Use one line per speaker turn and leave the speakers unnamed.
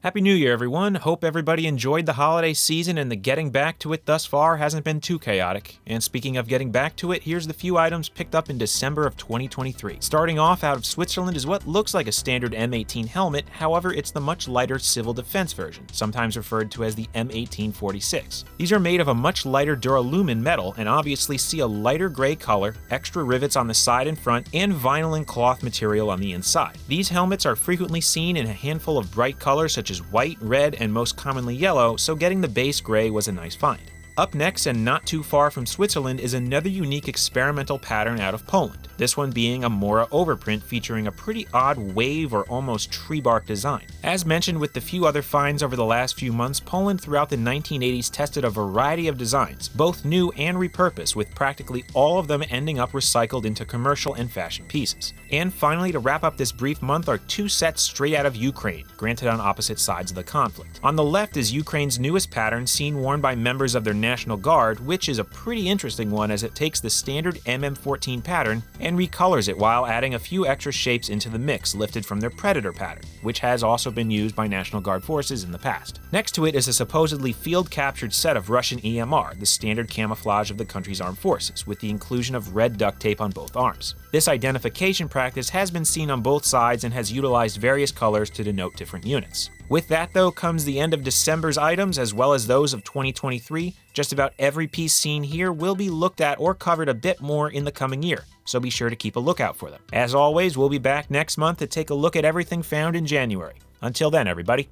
Happy New Year, everyone. Hope everybody enjoyed the holiday season and the getting back to it thus far hasn't been too chaotic. And speaking of getting back to it, here's the few items picked up in December of 2023. Starting off out of Switzerland is what looks like a standard M18 helmet, however it's the much lighter civil defense version, sometimes referred to as the M1846. These are made of a much lighter duralumin metal and obviously see a lighter gray color, extra rivets on the side and front, and vinyl and cloth material on the inside. These helmets are frequently seen in a handful of bright colors such as white, red, and most commonly yellow, so getting the base gray was a nice find. Up next, and not too far from Switzerland, is another unique experimental pattern out of Poland, this one being a Mora overprint featuring a pretty odd wave or almost tree bark design. As mentioned with the few other finds over the last few months, Poland throughout the 1980s tested a variety of designs, both new and repurposed, with practically all of them ending up recycled into commercial and fashion pieces. And finally, to wrap up this brief month are two sets straight out of Ukraine, granted on opposite sides of the conflict. On the left is Ukraine's newest pattern seen worn by members of their National Guard, which is a pretty interesting one as it takes the standard MM14 pattern and recolors it while adding a few extra shapes into the mix lifted from their Predator pattern, which has also been used by National Guard forces in the past. Next to it is a supposedly field-captured set of Russian EMR, the standard camouflage of the country's armed forces, with the inclusion of red duct tape on both arms. This identification practice has been seen on both sides and has utilized various colors to denote different units. With that, though, comes the end of December's items as well as those of 2023. Just about every piece seen here will be looked at or covered a bit more in the coming year, so be sure to keep a lookout for them. As always, we'll be back next month to take a look at everything found in January. Until then, everybody.